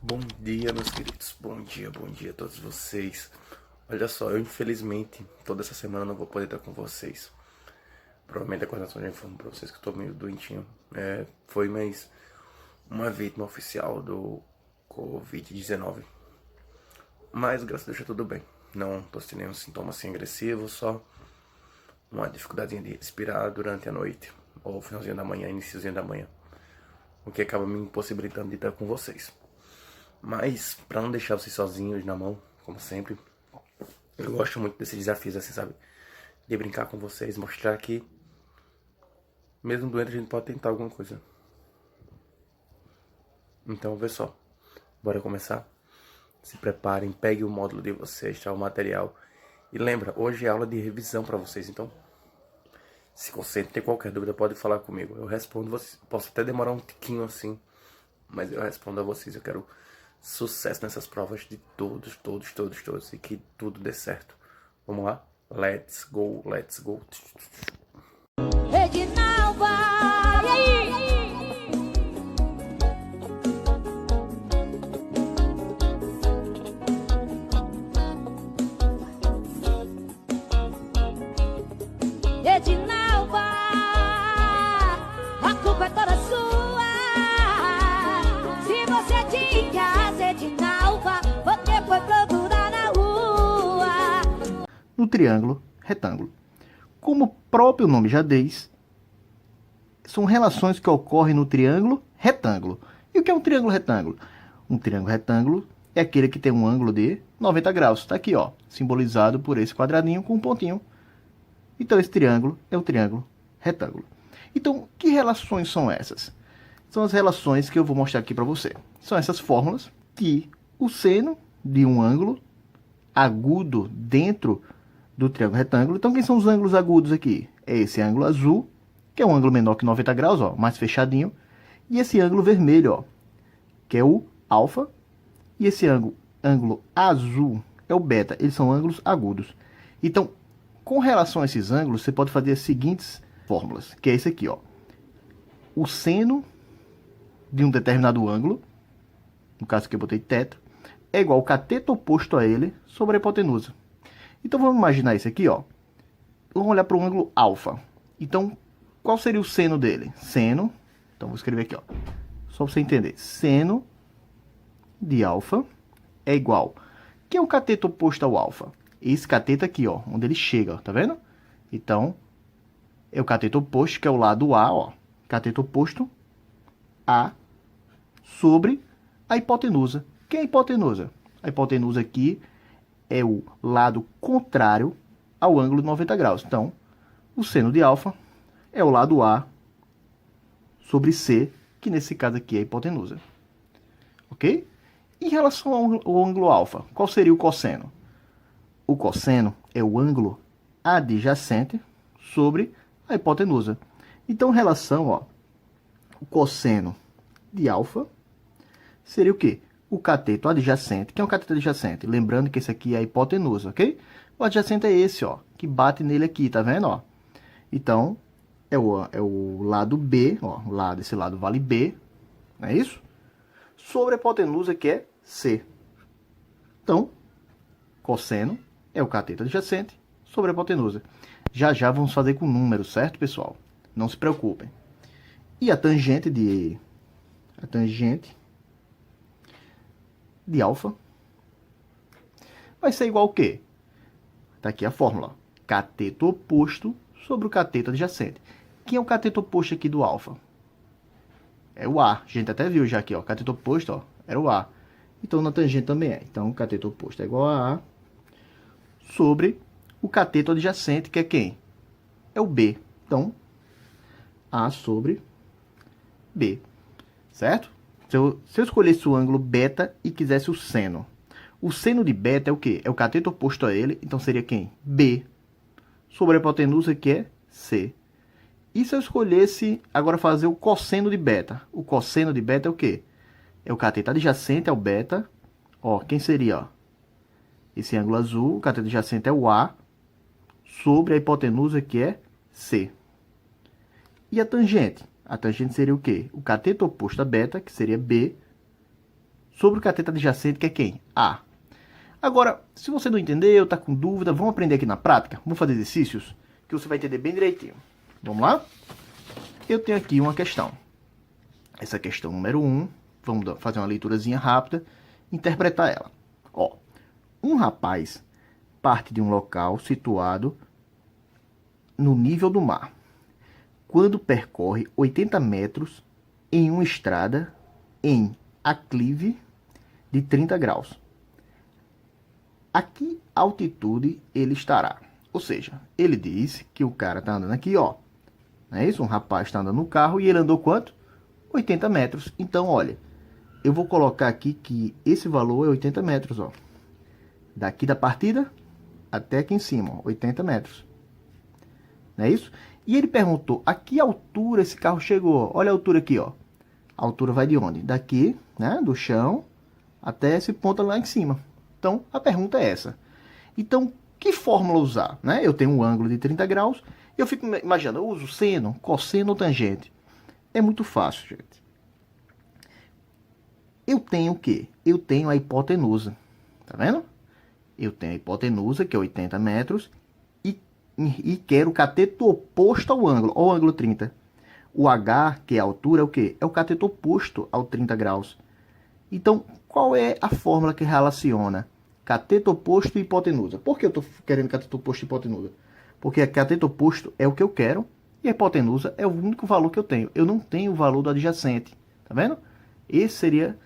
Bom dia, meus queridos. Bom dia a todos vocês. Olha só, eu infelizmente toda essa semana não vou poder estar com vocês. Provavelmente a coordenação já informou pra vocês que eu tô meio doentinho. Foi mais uma vítima oficial do Covid-19. Mas graças a Deus tá tudo bem. Não tô sentindo nenhum sintoma assim agressivo, só uma dificuldade de respirar durante a noite, ou finalzinho da manhã, iniciozinho da manhã. O que acaba me impossibilitando de estar com vocês. Mas, pra não deixar vocês sozinhos na mão, como sempre, eu gosto muito desses desafios, assim, sabe? De brincar com vocês, mostrar que, mesmo doente, a gente pode tentar alguma coisa. Então, vê só. Bora começar? Se preparem, peguem o módulo de vocês, tá? O material. E lembra, hoje é aula de revisão pra vocês, então... Se você tem qualquer dúvida, pode falar comigo. Eu respondo vocês. Posso até demorar um tiquinho assim, mas eu respondo a vocês. Eu quero sucesso nessas provas de todos. E que tudo dê certo. Vamos lá? Let's go, let's go. Reginalva, e aí? Reginalva, a culpa é toda sua. Se você tinha Reginalva, você foi procurar na rua. No triângulo retângulo. Como o próprio nome já diz, são relações que ocorrem no triângulo retângulo. E o que é um triângulo retângulo? Um triângulo retângulo é aquele que tem um ângulo de 90 graus. Está aqui, ó, simbolizado por esse quadradinho com um pontinho. Então, esse triângulo é um triângulo retângulo. Então, que relações são essas? São as relações que eu vou mostrar aqui para você. São essas fórmulas que o seno de um ângulo agudo dentro do triângulo retângulo. Então, quem são os ângulos agudos aqui? É esse ângulo azul, que é um ângulo menor que 90 graus, ó, mais fechadinho. E esse ângulo vermelho, ó, que é o alfa. E esse ângulo azul é o beta. Eles são ângulos agudos. Então, com relação a esses ângulos, você pode fazer as seguintes fórmulas, que é esse aqui, ó. O seno de um determinado ângulo, no caso aqui eu botei θ, é igual ao cateto oposto a ele sobre a hipotenusa. Então vamos imaginar isso aqui, ó. Vamos olhar para o ângulo alfa. Então, qual seria o seno dele? Seno, então vou escrever aqui, ó. Só para você entender. Seno de alfa é igual. Que é o cateto oposto ao alfa? Esse cateto aqui, ó, onde ele chega, ó, tá vendo? Então, é o cateto oposto, que é o lado A, ó. Cateto oposto A sobre a hipotenusa. Que é a hipotenusa? A hipotenusa aqui é o lado contrário ao ângulo de 90 graus. Então, o seno de alfa é o lado A sobre C, que nesse caso aqui é a hipotenusa. Ok? Em relação ao ângulo alfa, qual seria o cosseno? O cosseno é o ângulo adjacente sobre a hipotenusa. Então, em relação, ó, o cosseno de alfa seria o quê? O cateto adjacente. Quem é o cateto adjacente? Lembrando que esse aqui é a hipotenusa, ok? O adjacente é esse, ó, que bate nele aqui, tá vendo, ó? Então, é o lado B, ó, esse lado vale B, não é isso? Sobre a hipotenusa, que é C. Então, cosseno é o cateto adjacente sobre a hipotenusa. Já já vamos fazer com números, certo, pessoal? Não se preocupem. E a tangente de alfa vai ser igual ao quê? Tá aqui a fórmula. Ó. Cateto oposto sobre o cateto adjacente. Quem é o cateto oposto aqui do alfa? É o A. A gente até viu já aqui, ó. Cateto oposto, ó, era o A. Então, na tangente também é. Então, o cateto oposto é igual a A sobre o cateto adjacente, que é quem? É o B. Então, A sobre B. Certo? Se eu escolhesse o ângulo beta e quisesse o seno de beta é o quê? É o cateto oposto a ele, então seria quem? B. Sobre a hipotenusa, que é C. E se eu escolhesse agora fazer o cosseno de beta? O cosseno de beta é o quê? É o cateto adjacente ao beta. Ó, quem seria, ó? Esse ângulo azul, o cateto adjacente é o A, sobre a hipotenusa, que é C. E a tangente? A tangente seria o quê? O cateto oposto a beta, que seria B, sobre o cateto adjacente, que é quem? A. Agora, se você não entendeu, está com dúvida, vamos aprender aqui na prática? Vamos fazer exercícios que você vai entender bem direitinho. Vamos lá? Eu tenho aqui uma questão. Essa questão número 1, vamos fazer uma leiturazinha rápida, interpretar ela. Ó, um rapaz parte de um local situado no nível do mar, quando percorre 80 metros em uma estrada em aclive de 30 graus. A que altitude ele estará? Ou seja, ele diz que o cara está andando aqui, ó. Não é isso? Um rapaz está andando no carro e ele andou quanto? 80 metros. Então, olha, eu vou colocar aqui que esse valor é 80 metros, ó. Daqui da partida até aqui em cima, ó, 80 metros. Não é isso? E ele perguntou, a que altura esse carro chegou? Olha a altura aqui, ó. A altura vai de onde? Daqui, né, do chão, até esse ponto lá em cima. Então, a pergunta é essa. Então, que fórmula usar? Né? Eu tenho um ângulo de 30 graus, eu fico imaginando, eu uso seno, cosseno ou tangente. É muito fácil, gente. Eu tenho o quê? Eu tenho a hipotenusa. Tá vendo? Eu tenho a hipotenusa, que é 80 metros, e quero o cateto oposto ao ângulo. Olha o ângulo 30. O H, que é a altura, é o quê? É o cateto oposto ao 30 graus. Então, qual é a fórmula que relaciona cateto oposto e hipotenusa? Por que eu estou querendo cateto oposto e hipotenusa? Porque a cateto oposto é o que eu quero e a hipotenusa é o único valor que eu tenho. Eu não tenho o valor do adjacente. Tá vendo? Esse seria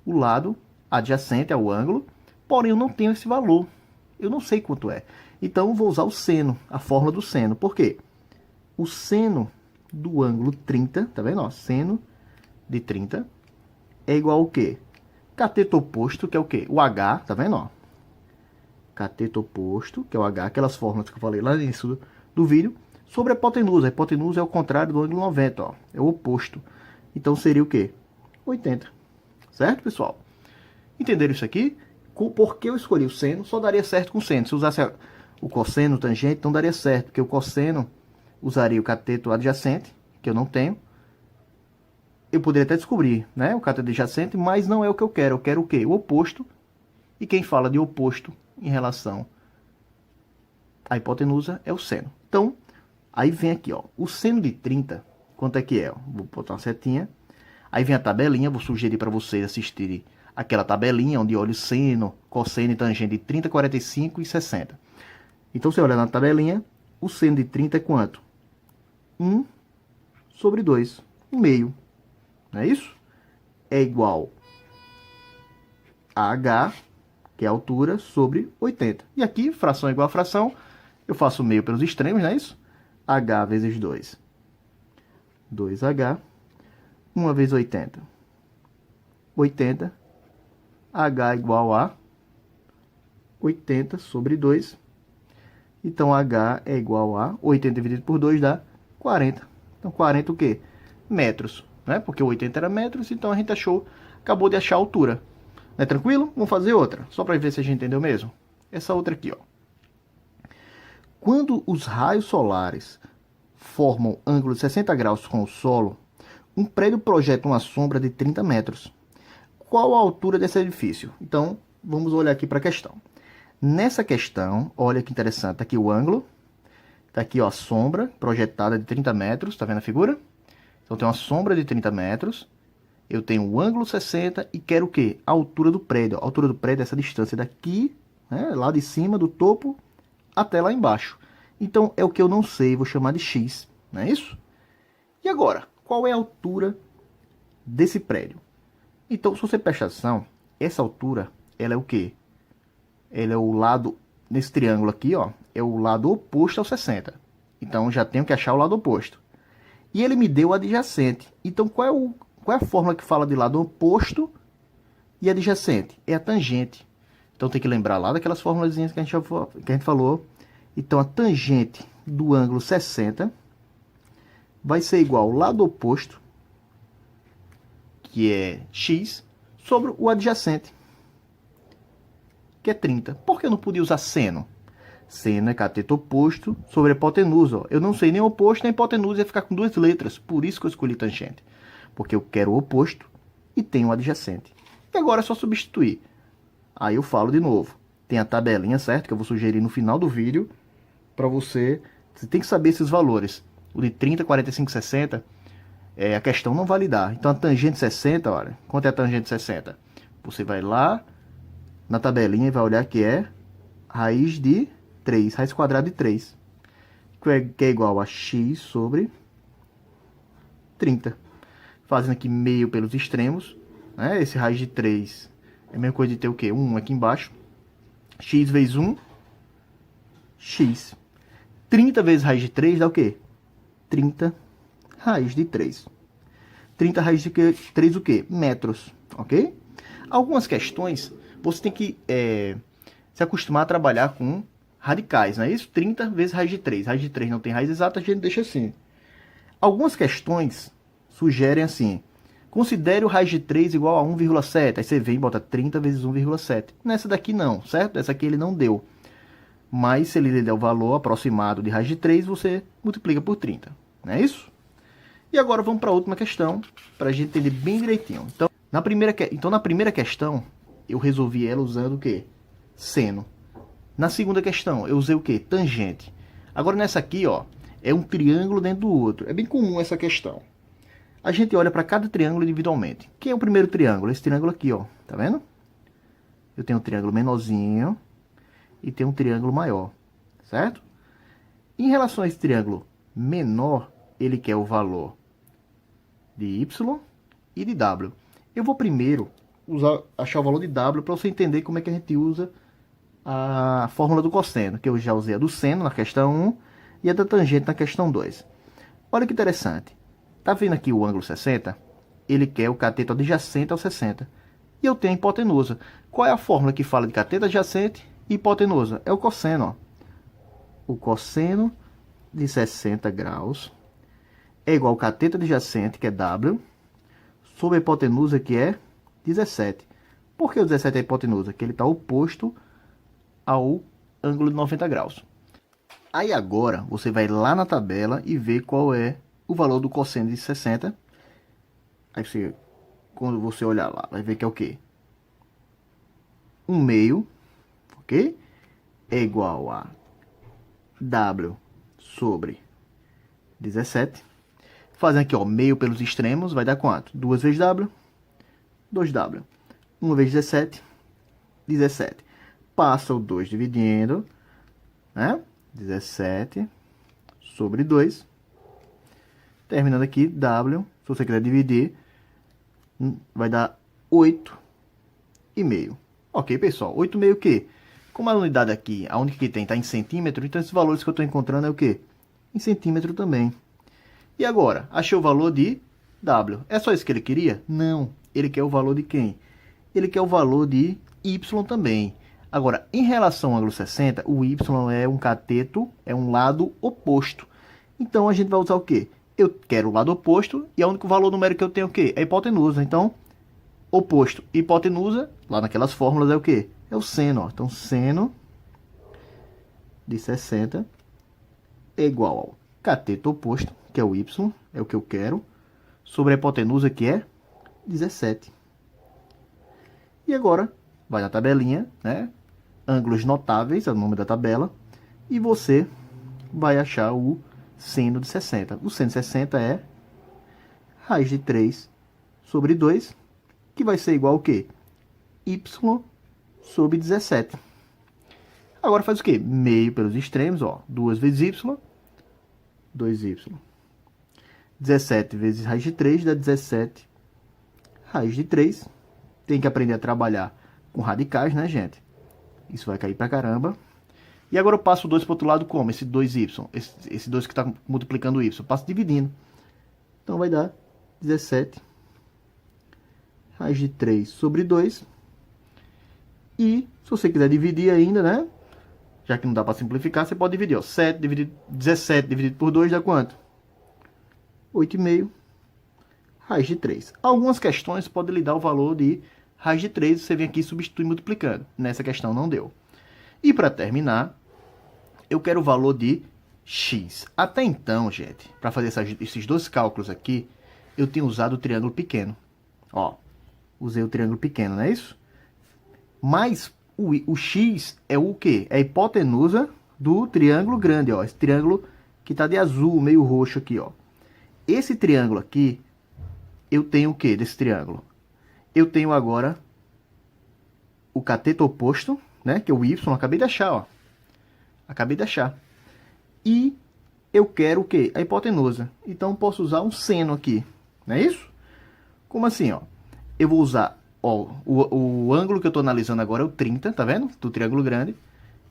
o lado adjacente ao ângulo, porém eu não tenho esse valor. Eu não sei quanto é. Então, eu vou usar o seno, a fórmula do seno. Por quê? O seno do ângulo 30, tá vendo? Ó, seno de 30 é igual ao quê? Cateto oposto, que é o quê? O H, tá vendo? Ó? Cateto oposto, que é o H, aquelas fórmulas que eu falei lá no início do vídeo, sobre a hipotenusa. A hipotenusa é o contrário do ângulo 90, ó. É o oposto. Então, seria o quê? 80. Certo, pessoal? Entenderam isso aqui? Por que eu escolhi o seno? Só daria certo com o seno. Se usasse o cosseno, o tangente, não daria certo, porque o cosseno usaria o cateto adjacente, que eu não tenho. Eu poderia até descobrir, né, o cateto adjacente, mas não é o que eu quero. Eu quero o quê? O oposto. E quem fala de oposto em relação à hipotenusa é o seno. Então, aí vem aqui, ó, o seno de 30, quanto é que é? Ó? Vou botar uma setinha. Aí vem a tabelinha, vou sugerir para vocês assistirem aquela tabelinha onde olha o seno, cosseno e tangente de 30, 45 e 60. Então, você olha na tabelinha, o seno de 30 é quanto? 1 sobre 2, 1/2. Não é isso? É igual a H, que é a altura, sobre 80. E aqui, fração igual a fração, eu faço o meio pelos extremos, não é isso? H vezes 2. 2H. 1 vezes 80. 80. H igual a 80 sobre 2. Então, H é igual a 80 dividido por 2 dá 40. Então, 40 o quê? Metros. Né? Porque o 80 era metros, então a gente acabou de achar a altura. Não é tranquilo? Vamos fazer outra, só para ver se a gente entendeu mesmo. Essa outra aqui, ó. Quando os raios solares formam ângulo de 60 graus com o solo, um prédio projeta uma sombra de 30 metros. Qual a altura desse edifício? Então, vamos olhar aqui para a questão. Nessa questão, olha que interessante, tá aqui o ângulo, tá aqui ó, a sombra projetada de 30 metros, tá vendo a figura? Então, tem uma sombra de 30 metros, eu tenho o ângulo 60 e quero o quê? A altura do prédio. A altura do prédio é essa distância daqui, né, lá de cima, do topo, até lá embaixo. Então, é o que eu não sei, vou chamar de X, não é isso? E agora, qual é a altura desse prédio? Então, se você prestar atenção, essa altura, ela é o quê? Ela é o lado, nesse triângulo aqui, ó, é o lado oposto ao 60. Então, já tenho que achar o lado oposto. E ele me deu o adjacente. Então, qual é a fórmula que fala de lado oposto e adjacente? É a tangente. Então, tem que lembrar lá daquelas formulazinhas que a gente falou. Então, a tangente do ângulo 60 vai ser igual ao lado oposto, que é X, sobre o adjacente, que é 30. Por que eu não podia usar seno? Seno é cateto oposto sobre a hipotenusa. Eu não sei nem o oposto nem a hipotenusa, ia ficar com duas letras. Por isso que eu escolhi tangente. Porque eu quero o oposto e tenho o adjacente. E agora é só substituir. Aí eu falo de novo. Tem a tabelinha, certo? Que eu vou sugerir no final do vídeo. Para você... Você tem que saber esses valores. O de 30, 45, 60... a questão não vai lhe dar. Então a tangente 60, olha. Quanto é a tangente 60? Você vai lá na tabelinha e vai olhar que é raiz de 3. Raiz quadrada de 3. Que é igual a x sobre 30. Fazendo aqui meio pelos extremos. Né? Esse raiz de 3 é a mesma coisa de ter o quê? 1 aqui embaixo. X vezes 1, x. 30 vezes raiz de 3 dá o quê? 30 raiz de 3. 30 raiz de 3 o quê? Metros, ok? Algumas questões você tem que se acostumar a trabalhar com radicais, não é isso? 30 vezes raiz de 3. Raiz de 3 não tem raiz exata, a gente deixa assim. Algumas questões sugerem assim: considere o raiz de 3 igual a 1,7. Aí você vem e bota 30 vezes 1,7. Nessa daqui não, certo? Essa aqui ele não deu. Mas se ele lhe der o valor aproximado de raiz de 3, você multiplica por 30. Não é isso? E agora vamos para a última questão, para a gente entender bem direitinho. Então, na primeira questão, eu resolvi ela usando o quê? Seno. Na segunda questão, eu usei o quê? Tangente. Agora nessa aqui, ó, é um triângulo dentro do outro. É bem comum essa questão. A gente olha para cada triângulo individualmente. Quem é o primeiro triângulo? Esse triângulo aqui, ó. Tá vendo? Eu tenho um triângulo menorzinho e tenho um triângulo maior, certo? Em relação a esse triângulo menor, ele quer o valor de y e de w. Eu vou primeiro achar o valor de w para você entender como é que a gente usa a fórmula do cosseno, que eu já usei a do seno na questão 1 e a da tangente na questão 2. Olha que interessante. Tá vendo aqui o ângulo 60? Ele quer o cateto adjacente ao 60. E eu tenho a hipotenusa. Qual é a fórmula que fala de cateto adjacente e hipotenusa? É o cosseno, ó. O cosseno de 60 graus é igual ao cateto adjacente, que é W, sobre a hipotenusa, que é 17. Por que o 17 é a hipotenusa? Que ele está oposto ao ângulo de 90 graus. Aí agora, você vai lá na tabela e ver qual é o valor do cosseno de 60. Aí você, quando você olhar lá, vai ver que é o quê? 1 meio, ok? É igual a W sobre 17. Fazendo aqui, ó, meio pelos extremos, vai dar quanto? 2 vezes W, 2W. 1 vezes 17, 17. Passa o 2 dividindo, né? 17 sobre 2. Terminando aqui, W, se você quiser dividir, vai dar 8,5. Ok, pessoal, 8,5 o quê? Como a unidade aqui, a única que tem, está em centímetro, então esses valores que eu estou encontrando é o quê? Em centímetro também. E agora, achei o valor de W. É só isso que ele queria? Não. Ele quer o valor de quem? Ele quer o valor de Y também. Agora, em relação ao ângulo 60, o Y é um cateto, é um lado oposto. Então, a gente vai usar o quê? Eu quero o lado oposto e o único valor numérico que eu tenho é o quê? É a hipotenusa. Então, oposto e hipotenusa, lá naquelas fórmulas é o quê? É o seno. Ó. Então, seno de 60 é igual ao cateto oposto, que é o Y, é o que eu quero, sobre a hipotenusa, que é 17. E agora, vai na tabelinha, né? Ângulos notáveis, é o nome da tabela, e você vai achar o seno de 60. O seno de 60 é raiz de 3 sobre 2, que vai ser igual ao quê? Y sobre 17. Agora faz o quê? Meio pelos extremos, ó. 2 vezes Y, 2y. 17 vezes raiz de 3 dá 17 raiz de 3. Tem que aprender a trabalhar com radicais, né, gente? Isso vai cair pra caramba. E agora eu passo o 2 para o outro lado como? Esse 2y. Esse 2 que está multiplicando o y. Eu passo dividindo. Então vai dar 17 raiz de 3 sobre 2. E se você quiser dividir ainda, né? Já que não dá para simplificar, você pode dividir. Ó. 17 dividido por 2 dá quanto? 8,5 raiz de 3. Algumas questões podem lhe dar o valor de raiz de 3. Você vem aqui e substitui multiplicando. Nessa questão não deu. E para terminar, eu quero o valor de x. Até então, gente, para fazer esses dois cálculos aqui, eu tenho usado o triângulo pequeno. Ó, Usei o triângulo pequeno, não é isso? Mas o x é o quê? É a hipotenusa do triângulo grande, ó. Esse triângulo que tá de azul, meio roxo aqui, ó. Esse triângulo aqui, eu tenho o quê desse triângulo? Eu tenho agora o cateto oposto, né? Que é o y, acabei de achar, ó. Acabei de achar. E eu quero o quê? A hipotenusa. Então, eu posso usar um seno aqui, não é isso? Como assim, ó? Eu vou usar, ó, o ângulo que eu estou analisando agora é o 30, tá vendo? Do triângulo grande.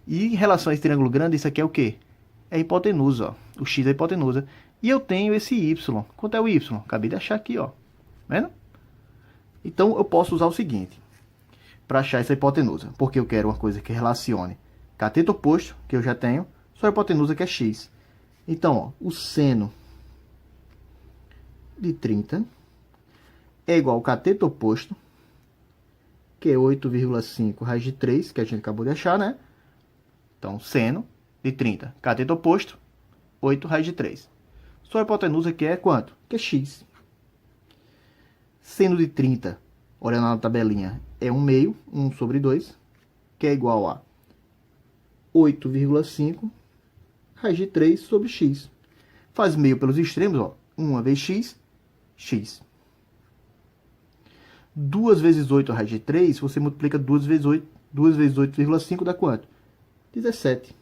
E em relação a esse triângulo grande, isso aqui é o quê? É a hipotenusa, ó. O x é a hipotenusa. E eu tenho esse y. Quanto é o y? Acabei de achar aqui, ó. Tá vendo? Então, eu posso usar o seguinte, para achar essa hipotenusa. Porque eu quero uma coisa que relacione cateto oposto, que eu já tenho, só a hipotenusa, que é x. Então, ó, o seno de 30 é igual ao cateto oposto, que é 8,5 raiz de 3, que a gente acabou de achar, né? Então, seno de 30, cateto oposto, 8 raiz de 3. Só a hipotenusa, que é quanto? Que é x. Seno de 30, olha na tabelinha, é 1 meio, 1 sobre 2, que é igual a 8,5 raiz de 3 sobre x. Faz meio pelos extremos, ó. 1 vezes x, x. 2 vezes 8 raiz de 3, você multiplica 2 vezes 8, 2 vezes 8,5 dá quanto? 17.